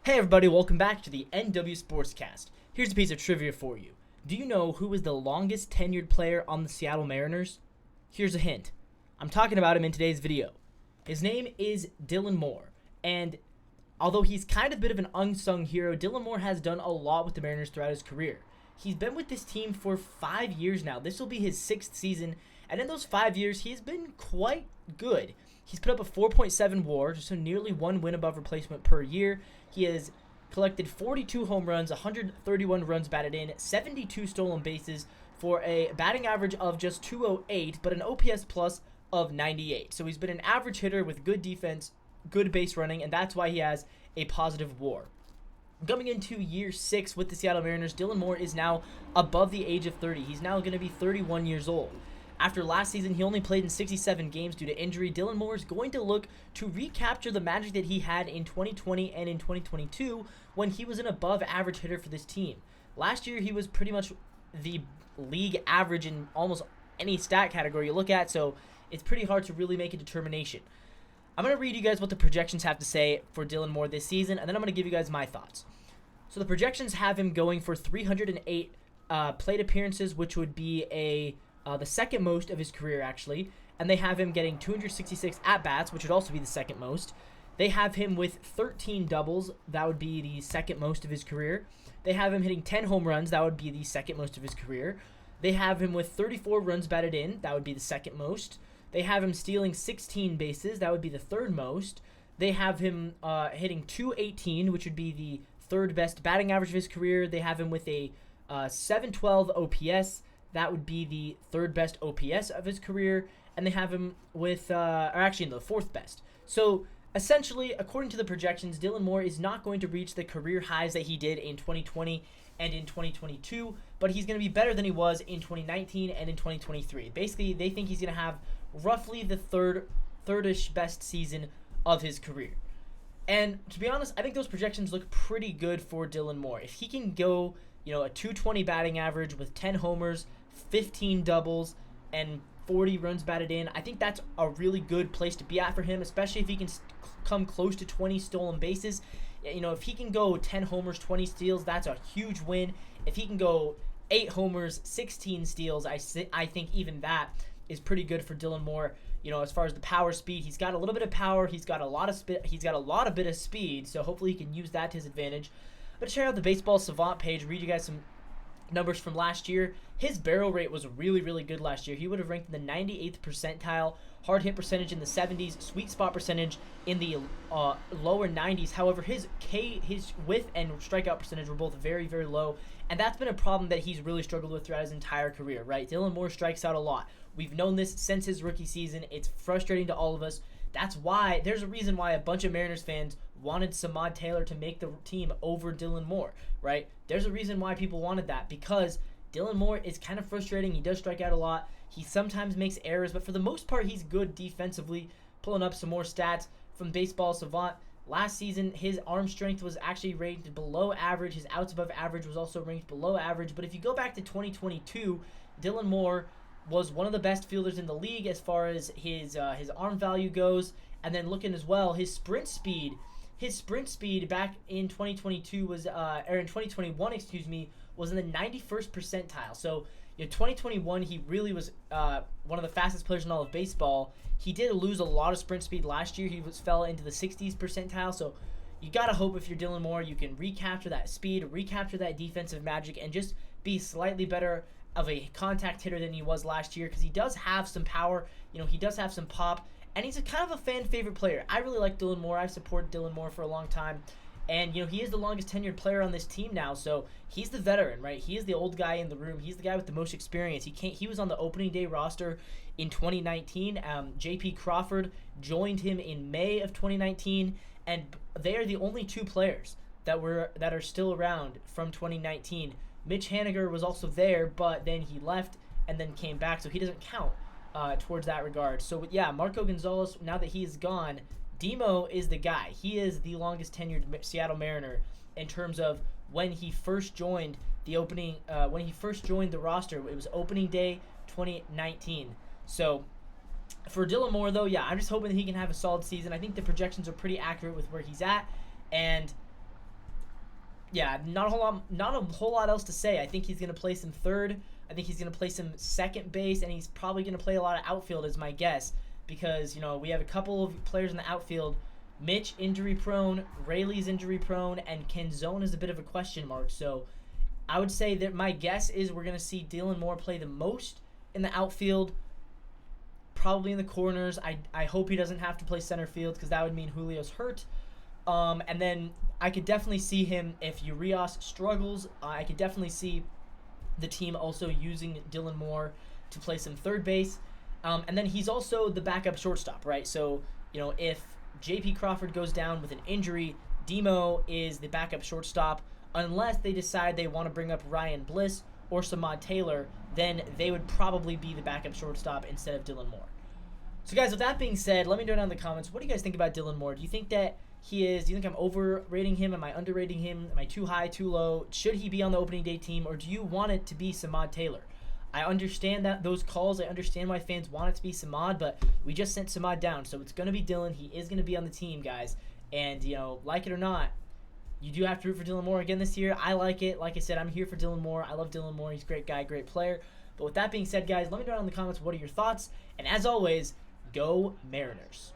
Hey everybody, welcome back to the NW Sportscast. Here's a piece of trivia for you. Do you know who is the longest tenured player on the Seattle Mariners? Here's a hint. I'm talking about him in today's video. His name is Dylan Moore, and although he's kind of a bit of an unsung hero, Dylan Moore has done a lot with the Mariners throughout his career. He's been with this team for 5 years now. This will be his 6th season, and in those 5 years, he's been quite good. He's put up a 4.7 WAR, so nearly one win above replacement per year. He has collected 42 home runs, 131 runs batted in, 72 stolen bases for a batting average of just 208, but an OPS plus of 98. So he's been an average hitter with good defense, good base running, and that's why he has a positive WAR. Coming into year 6 with the Seattle Mariners, Dylan Moore is now above the age of 30. He's now going to be 31 years old. After last season, he only played in 67 games due to injury. Dylan Moore is going to look to recapture the magic that he had in 2020 and in 2022 when he was an above-average hitter for this team. Last year, he was pretty much the league average in almost any stat category you look at, so it's pretty hard to really make a determination. I'm going to read you guys what the projections have to say for Dylan Moore this season, and then I'm going to give you guys my thoughts. So the projections have him going for 308 plate appearances, which would be the second most of his career, actually. And they have him getting 266 at-bats, which would also be the second most. They have him with 13 doubles. That would be the second most of his career. They have him hitting 10 home runs. That would be the second most of his career. They have him with 34 runs batted in. That would be the second most. They have him stealing 16 bases. That would be the third most. They have him hitting 218, which would be the third best batting average of his career. They have him with a 712 OPS. That would be the third best OPS of his career. And they have him with, the fourth best. So, essentially, according to the projections, Dylan Moore is not going to reach the career highs that he did in 2020 and in 2022, but he's going to be better than he was in 2019 and in 2023. Basically, they think he's going to have roughly the third-ish best season of his career. And to be honest, I think those projections look pretty good for Dylan Moore. If he can go, a 220 batting average with 10 homers, 15 doubles, and 40 runs batted in, I think that's a really good place to be at for him, especially if he can come close to 20 stolen bases. If he can go 10 homers, 20 steals, that's a huge win. If he can go 8 homers, 16 steals, I think even that is pretty good for Dylan Moore. As far as the power speed, he's got a little bit of power, he's got a lot of bit of speed, so hopefully he can use that to his advantage. But check out the Baseball Savant page, read you guys some numbers from last year. His barrel rate was really, really good last year. He would have ranked in the 98th percentile, hard hit percentage in the 70s, sweet spot percentage in the lower 90s. However, his whiff and strikeout percentage were both very, very low, and that's been a problem that he's really struggled with throughout his entire career, right? Dylan Moore strikes out a lot. We've known this since his rookie season. It's frustrating to all of us. That's why there's a reason why a bunch of Mariners fans wanted Samad Taylor to make the team over Dylan Moore, right? There's a reason why people wanted that, because Dylan Moore is kind of frustrating. He does strike out a lot. He sometimes makes errors, but for the most part, he's good defensively. Pulling up some more stats from Baseball Savant. Last season, his arm strength was actually ranked below average. His outs above average was also ranked below average. But if you go back to 2022, Dylan Moore was one of the best fielders in the league as far as his arm value goes. And then looking as well, his sprint speed back in 2022 was, or in 2021, was in the 91st percentile. So, 2021, he really was one of the fastest players in all of baseball. He did lose a lot of sprint speed last year. He fell into the 60s percentile. So, you gotta hope if you're Dylan Moore, you can recapture that speed, recapture that defensive magic, and just be slightly better of a contact hitter than he was last year, because he does have some power. He does have some pop, and he's a kind of a fan favorite player. I really like Dylan Moore. I've supported Dylan Moore for a long time. And, he is the longest tenured player on this team now, so he's the veteran, right? He is the old guy in the room. He's the guy with the most experience. He was on the opening day roster in 2019. J.P. Crawford joined him in May of 2019, and they are the only two players that are still around from 2019. Mitch Haniger was also there, but then he left and then came back, so he doesn't count towards that regard. So, yeah, Marco Gonzalez, now that he is gone, Demo is the guy. He is the longest tenured Seattle Mariner in terms of when he first joined the roster. It was opening day 2019. So for Dylan Moore, though, yeah, I'm just hoping that he can have a solid season. I think the projections are pretty accurate with where he's at, and Yeah, not a whole lot else to say. I think he's going to place him third. I think he's going to place him second base, and he's probably going to play a lot of outfield, is my guess, because we have a couple of players in the outfield. Mitch injury prone, Rayleigh's injury prone, and Canzone is a bit of a question mark. So I would say that my guess is we're going to see Dylan Moore play the most in the outfield, probably in the corners. I hope he doesn't have to play center field because that would mean Julio's hurt. And then I could definitely see him, if Urias struggles, I could definitely see the team also using Dylan Moore to place him third base. And then he's also the backup shortstop, right? So, if J.P. Crawford goes down with an injury, Demo is the backup shortstop. Unless they decide they want to bring up Ryan Bliss or Samad Taylor, then they would probably be the backup shortstop instead of Dylan Moore. So, guys, with that being said, let me know down in the comments, what do you guys think about Dylan Moore? Do you think that do you think I'm overrating him? Am I underrating him? Am I too high, too low? Should he be on the opening day team, or do you want it to be Samad Taylor? I understand those calls. I understand why fans want it to be Samad, but we just sent Samad down, so it's going to be Dylan. He is going to be on the team, guys. And, like it or not, you do have to root for Dylan Moore again this year. I like it. Like I said, I'm here for Dylan Moore. I love Dylan Moore. He's a great guy, great player. But with that being said, guys, let me know down in the comments what are your thoughts. And as always, go Mariners.